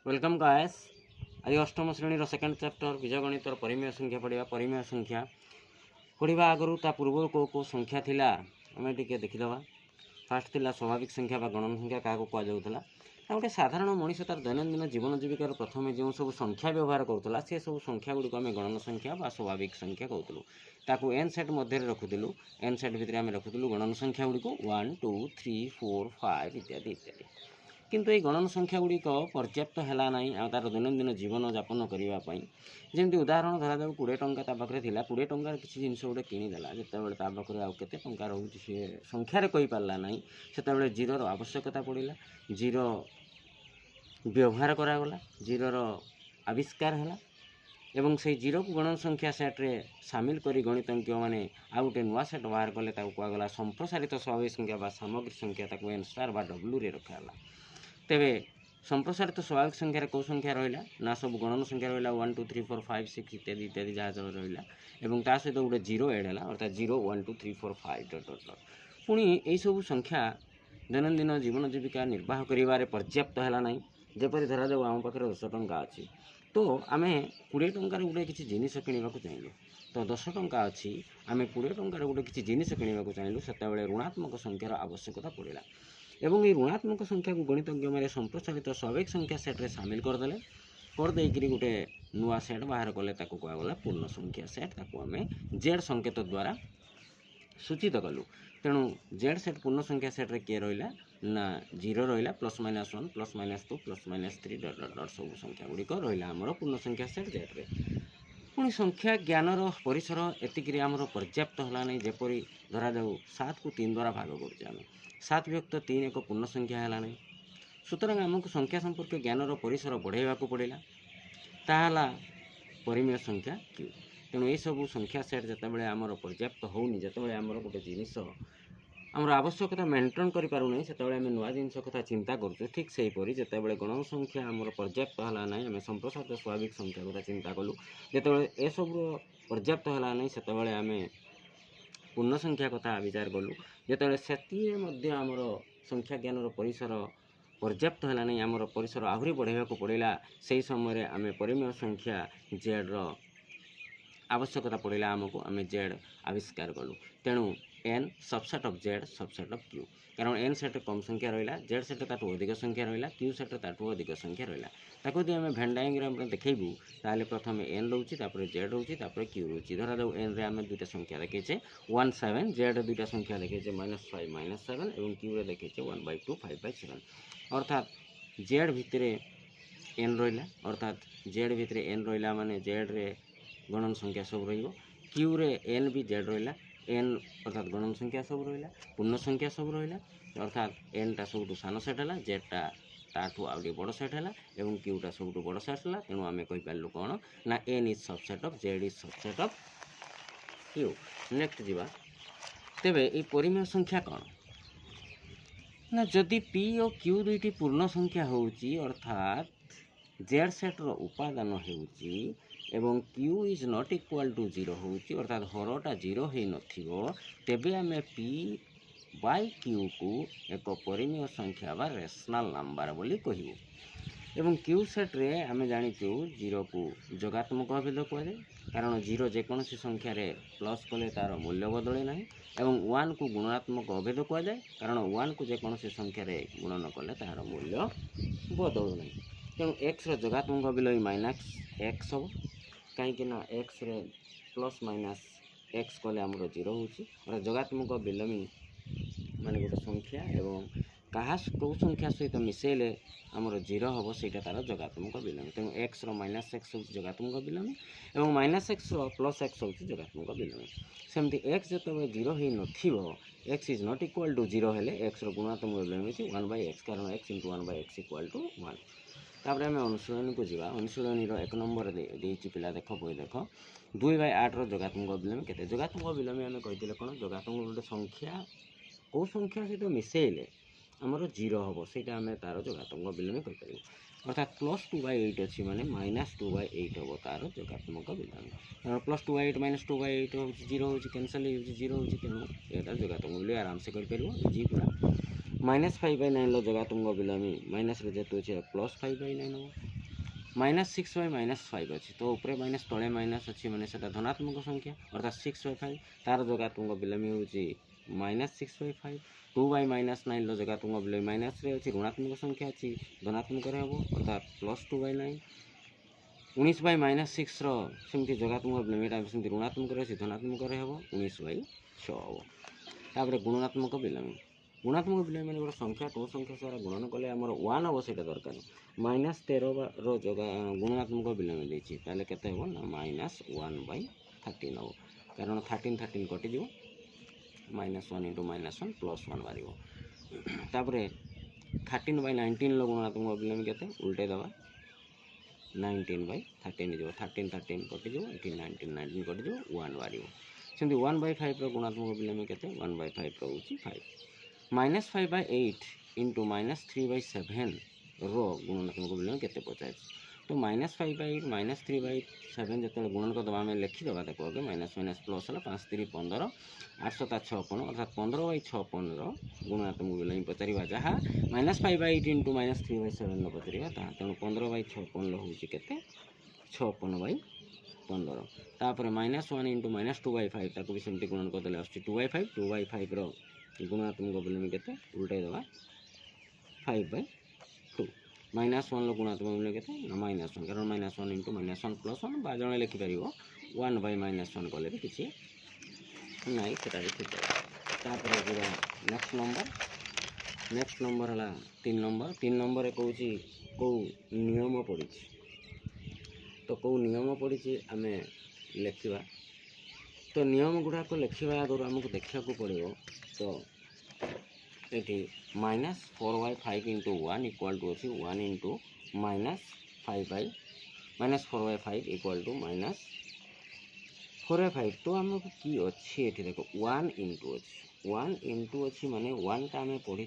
Welcome guys. आज अष्टम श्रेणी सेकेंड चैप्टर बीजगणित परिमेय संख्या पढ़ा। परिमेय संख्या पढ़ा आगु ता पूर्व को संख्या थिला आम टे देखीदे। फास्ट थिला स्वाभाविक संख्या बा गणन संख्या क्या कहुला। गोटे साधारण मनीष तार दैनंदिन जीवन जीविकार प्रथम जो सब संख्या व्यवहार करूला से सब संख्या गुड़िक आम गणन संख्या बा स्वाभाविक संख्या कहूँ। ताकू एन सेट मध्य रखुलू। एन सेट भितर आम रखुलू गणन संख्या गुड़िक 1 2 3 4 5 इत्यादि इत्यादि। किंतु ये गणन संख्या गुड़िक पर्याप्त है ना तार दैनंदिन जीवन यापन करने। जमी उदाहरण धरा जाऊ 20 टंका पाखे थी 20 टंकार किसी जिन गोटे किनीदेला जिते पाखे आउ के टंका रोचे सी संख्यार कहीपारा ना से जीरोर आवश्यकता पड़ा। जीरो व्यवहार करागला जीरोर आविष्कार है एवं से जीरो को गणन संख्या सेट्रे सामिल करी गणितज्ञ मैंने आ गोटे नुआ सेट बाहर कले कहगला संप्रसारित स्वाभाविक संख्या बा सामग्रिक संख्या ताको एन स्टार बा डब्ल्यू रे रखाला। तेबे संप्रसारित स्वाभाविक संख्यार कौ संख्या रहा ना सब गणन संख्या रहा 1 2 3 4 5 6 इत्यादि इत्यादि जहाँ सब रहा एवं ता सहित गोटे जीरो एड है अर्थात 0 1 2 3 4 5 डट डट डट पुणी यही सब संख्या दैनंदिन जीवन जीविका निर्वाह कर पर्याप्त है ना। जपरी धरा जाऊ आम पाखे 10 टंका अच्छी तो आम 20 टंकार गोटे किसी जिनिस किणवा चाहिए तो 10 टंका अच्छी आम 20 टंकार गोटे किसी जिनिस किणवा चाहिए से ऋणात्मक संख्यार आवश्यकता पड़ा। एवं ये ऋणात्मक संख्या को गणितज्ञ मैंने संप्रसारित स्वाभाविक संख्या सेट्रे सामिल करदे करदे गोटे नुआ सेट बाहर कले कहगला पूर्ण संख्या सेट ताको आम जेड संकेत द्वारा सूचित कलु। तेणु जेड सेट पूर्ण संख्या सेट्रे किए रहा ना जीरो रहा +-1 +-2 +-3 डट डट डट सब संख्या गुड़िक रहा आमर पूर्ण संख्या सेट जेड्रे। पुणी संख्या ज्ञानर परिसर एतिक आमर पर्याप्त है ना। जपरी धरा जाऊ 7 को 3 द्वारा भाग करें 7 विभक्त 3 एक पूर्ण संख्या है ना। सुतरां आमको संख्या संपर्क ज्ञानर परिसर बढ़ाइबा पड़ा ताला परिमेय संख्या क्यू। तेणु ये सब संख्या सेट जितेबाला आमर पर्याप्त होनी जितेबाला आमर गोटे जिनिस आमर आवश्यकता मेंटेन करें से आम नुआ जिनस कथा चिंता करूँ। ठीक से हीपरी जितेबाला गणन संख्या आमर पर्याप्त है ना आम संप्रसारित स्वाभाविक संख्या कथा चिंता कलु। जितेबाला ए सब पर्याप्त है ना से आम पूर्ण संख्या कथा विचार कलु। जितेबाला से आमर संख्या ज्ञानर परिसर पर्याप्त है ना आमर परिसर आहरी बढ़ाइबा पड़ा से समय आम परिमेय संख्या जेड्र आवश्यकता पड़ा आमको आम जेड आविष्कार कलु। तेणु N subset of Z subset of Q कारण एन सेट कम संख्या रहा जेड सेट ताठू अधिक संख्या रहा क्यू सेट ताठू अधिक संख्या रहा ताको यदि आम भेन डायग्राम देखू ताले प्रथम एन रोचे जेड रोचे क्यू रोचे। धरा जाऊ एन रे आम दुईटा संख्या देखे 1 7 जेड दुईटा संख्या देखे -5 -7 और क्यू रे देखे 1/2 5/7 अर्थात जेड भितर एन रहा अर्थात जेड भितर एन रहा माने जेड रे गणन संख्या सब क्यू रे एन भी जेड रहा एन अर्थात गणन संख्या सब रहा पूर्ण संख्या सब रहा अर्थात एन टा सब सान सेट है जेडटा ताठू आउ बड़ सेट है और क्यूटा सब बड़ सेट है। तेणु आम कहीपर कौन ना N is subset of Z is subset of Q. Next जीवा तेबे ये परिमेय संख्या कौन ना जदि पी और क्यू दुईटी पूर्ण संख्या होउची अर्थात जेड सेट्र उपादान होउची एवं Q is not equal to 0 होउची अर्थात हरटा 0 हो नथिबो तेबे आमे पी बाय क्यू को एक परिमेय संख्या बा रेशनल नंबर बोली कहबो। एवं क्यू सेट रे आमे जानिचु 0 को जोगात्मक अभेद कहले कारण 0 जेकोसी संख्या रे प्लस कले तार मूल्य बदले ना एवं 1 को गुणात्मक अभेद कहले कारण 1 को जेकोसी संख्या रे गुणन कले तार मूल्य बदलू ना। तेणु एक्स जोगात्मक विलोमी माइनस एक्स हम कहीं X ray plus minus x कले आमर 0 हो जोगात्मक विलोमी माने गोटे संख्या एवं क्या कौ संख्या सहित मिसेले आमर 0 हम से तार जोगात्मक विलोमी। तेणु एक्स माइनस एक्स हूँ जोगात्मक विलोमी और माइनस एक्स प्लस एक्स हूँ जोगात्मक विलोमी। सेमती एक्स जो 0 हो न x is not equal to 0 हेले एक्स गुणात्मक विलोमी 1/x कारण x × 1/x = 1। तापर आम अनुशीलन को जीवा अनुशीलन 1 नंबर देती पिला देख बई देख 2/8 जोगात्मक विलोमी केते जोगात्मक विलोमी आम कही कौन जोगात्मक गोटे संख्या कौ संख्या सहित मिसेले आमर 0 हम से तार जोगात्मक विलोमी कहीपर अर्थात +2/8 अच्छी माने -2/8 हम तार जोगात्मक विलोमी कारण +2/8 -2/8 हूँ 0 हो कैनसल हो 0 हो तेणु यहाँ जोगात्मक विलोमी आराम से करें जी पूरा -5/9 जोगात्मक विलोमी माइनस जेतु अच्छे +5/9 हम -6/-5 अच्छी तो ऊपर माइनस तले माइनस अच्छी मैंने से धनात्मक संख्या अर्थात 6/5 तार जगात्मक बिलोमी हूँ -6/5 2/-9 जगात्मक बिलोमी माइनस अच्छी ऋणात्मक संख्या अच्छी धनात्मक हम अर्थात +2/9 19/-6 सेमती जगात्मक बिलोमी सेमती ऋणात्मक अच्छी धनात्मक हम 19/6 हम तापर गुणात्मक बिलोमी गुणात्मक बिलोमी मैंने गोटे संख्या कौन संख्या सारा गुणन कले आमर 1 हम से दरकार -13 जगह गुणात्मक बिलोमी देती के हम ना -1/13 हम कारण 13 13 कटिज -1 × -1 +1 बाहर तापर 13/19 गुणात्मक बिलोमी के उल्टे दबा 19/13 जो 13 13 कटिज ये 19 19 कटिज 1 बाहर सेमती 1/5 गुणात्मक बिलोमी के 1/5 रोचे 5 -5/8 × -3/7 गुणात्मक बिलोमी के पचास तो -5/8 -3/7 जो गुणन करदे आम लिखिदे देखो आगे माइनस माइनस प्लस है 5 3 15 8 7 56 अर्थात 15/56 गुणात्मक बिलोमी पचार जहाँ -5/8 × -3/7 पचार तेणु 15/56 हूँ के 56/15 तापर -1 × -2/5 ताको भी सेमती गुणन करदे आस 2/5 2/5 गुणात्मक बिलोमी के उल्टे दबा 5/2 -1 गुणात्मक बिलोमी के -1 कारण -1 × -1 +1 जड़े लिखिपर 1/-1 कले भी किसी ना सेटा भी ठीक है नेक्स्ट नंबर है 3 नंबर कहूँ कौ नियम पड़ी तो कौ नियम पड़ी आम लिखा तो नियम गुड़ाक लिखा आगु आमको देखा पड़ो तो ये -4/5 × 1 इक्वल टू अच्छी 1 × -4/5 इक्वल टू -4/5 तो आमको कि अच्छी ये देखो 1 × अच्छी 1 × अच्छी माने 1 टा आम पढ़ी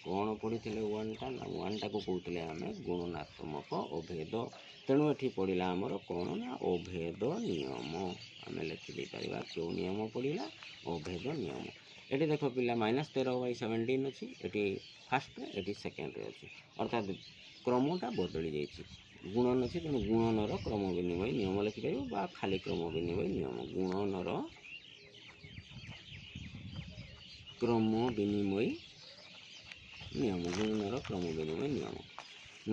कौन पढ़ी 1 टा ना 1 टा को कहते आम गुणनात्मक अभेद तेणु ये पड़ा आमर कौन ना अभेद नियम आम लिखिदे पार क्यों नियम पड़ा अभेद नियम ये देख पिला -13/17 अच्छी ये फास्ट ये सेकेंड अच्छी अर्थात क्रमटा बदली जाइए गुणन अच्छी तेणु गुणनर क्रम विनिमय नियम लिखिपर बा खाली क्रम विनिमय नियम गुणनर क्रम विनिमय नियम गुणनर क्रम विनिमय नियम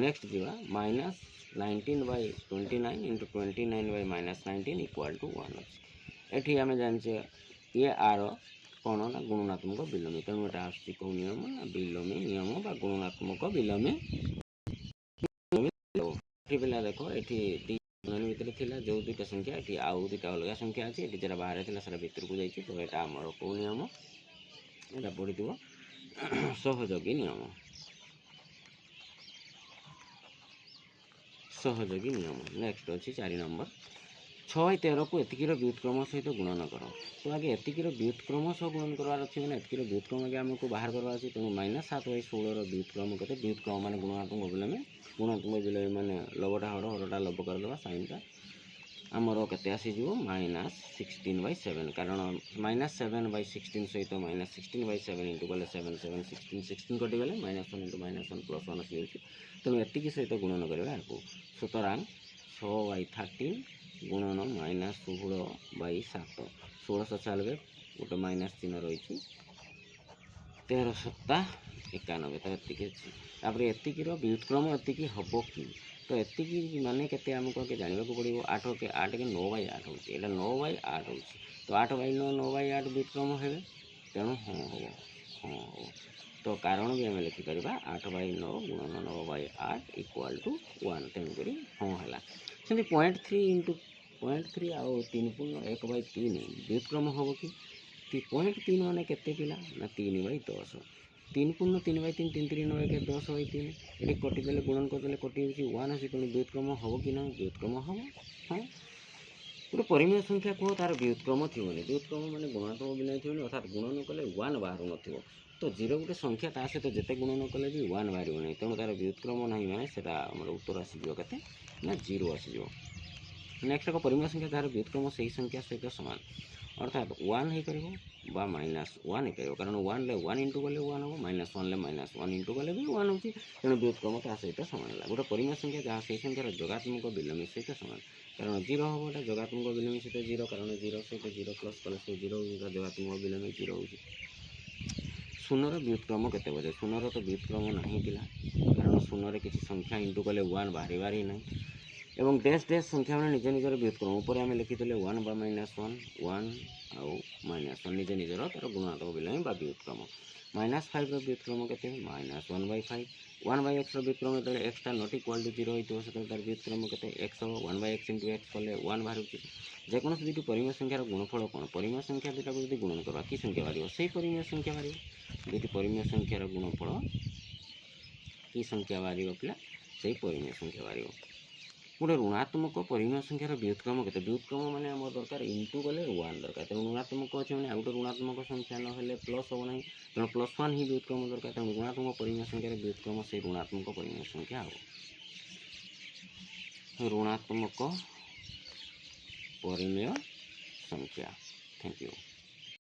नेक्स्ट जीवा -19/29 × 29/-19 इक्वल टू 1 अच्छी ये आम जाने ये आर कौन ना गुणात्मक बिलोमी तेणु यहाँ आसुची कौ नियम ना बिलोमी नियम बा गुणात्मक बिलोमी पिला देख ये गुणन भितर थी जो दुईटा संख्या ये आउ दुईटा अलग संख्या अच्छी ये जरा बाहर थी सारा भितर को जाइए तो यहाँ आमर कौ नियम यहाँ पड़ी थो सहयोगी नियम सहयोगी नियम नेक्स्ट अच्छी 4 नंबर 6/13 को एतिकीर व्युत्क्रम सहित गुणन कर तो आगे एतिकीर व्युत्क्रम सह गुणन करार अच्छी मैंने एतिकीर व्युत्क्रम आगे आमको बाहर करवा अच्छी तेणु -7/16 व्युत्क्रम के व्युत्क्रम मान गुणात्मक बिलोमी मैंने लबटा हर हरटा लब करदे साइनटा आमर के आसीज -16/7 कारण -7/16 सहित -16/7 इंटू गले 7 7 16 16 कटिगले -1 × -1 +1 आसी तेणु एति सहित गुणन करवा सुतरां 6/13 गुणन -16/7 1696 गोटे माइनस चिन्ह रही 13 × 91 तो ये एतिकीर व्युत्क्रम एतिकी हम कि तो एतिकी माने केते आमको आगे जानवा पड़ो 8 के 9/8 हो 9/8 हो तो 8/9 9/8 व्युत्क्रम है तेणु हाँ हम हाँ हम तो कारण भी आम लिखिपर 8/9 गुणन 9/8 इक्वल टू 1 तेणुक हाँ है सेमती 0.3 × 0.3 आउ 3/1/3 व्युत्क्रम हम कि 0.3 माने केते पिला ना 3/10 3/3/3 3 3 9 1 10/3 ये कटिदेले गुणन करदे कटि 1 आसी तेणु व्युत्क्रम हम कि ना व्युत्क्रम हम हाँ गोटे परिमेय संख्या कह तार व्युत्क्रम थी व्युत्क्रम माने गुणात्मक बिलोमी थी अर्थात गुणन कले 1 बाहर न तो 0 गोटे संख्या ता सहित जिते गुणन कले भी 1 बाहर नहीं तेणु तार व्युत्क्रम ना मैंने उत्तर आसीज के ना 0 आसीज नेक्स्ट एक परिमेय संख्या तार व्युत्क्रम से ही संख्या सहित सामान अर्थात 1 हो पार बा -1 हो पार कारण 1 ले 1 इंटू गले 1 हम -1 ले -1 इंटू गले भी 1 होची तेणु व्युत्क्रम ता सहित सामान है गोटे परिमेय संख्या जहाँ से संख्यार जोगात्मक विलोमी सहित सामान कारण 0 हम गोटे जोगात्मक विलोमी सहित 0 कारण 0 सहित 0 प्लस कले से 0 जोगात्मक विलोमी 0 हो शून्यर व्युत्क्रम केते बजे शून्यर तो व्युत्क्रम नहीं पिला कारण शून्य किसी संख्या इंटू कले 1 बाहर ही नहीं एवं डैश डैश संख्या मैंने निज निजर व्युत्क्रम ऊपर आम लिखिले 1 बा -1 1 आउ -1 निज निजर तार गुणात्मक विलोमी बा व्युत्क्रम -5 व्युत्क्रम के -1/5 1/x व्युत्क्रम जो x टा नॉट इक्वल टू 0 होता है तार व्युत्क्रम के x 1/x इंटू x कले 1 बाहर जेको दुटी परिमेय संख्यार गुणफल कौन परिमेय संख्या दुटा को यदि गुणन करवा कि संख्या बाहर से परिमेय संख्या बाहर दुटी परिमेय संख्यार गुणफल कि संख्या बाहर पिला से परिमेय संख्या बाहर गोटे ऋणात्मक परिमेय संख्यार व्युत्क्रम के व्युत्क्रम माने आम दरकार इंटू गले 1 दरकार तेणु ऋणात्मक अच्छे मैंने आउट ऋणात्मक संख्या ना प्लस हम ना तेणु +1 ही व्युत्क्रम दरकार तेणु ऋणात्मक परिमेय संख्यार व्युत्क्रम से ऋणात्मक परिमेय संख्या हो ऋणात्मक परिमेय संख्या। Thank you.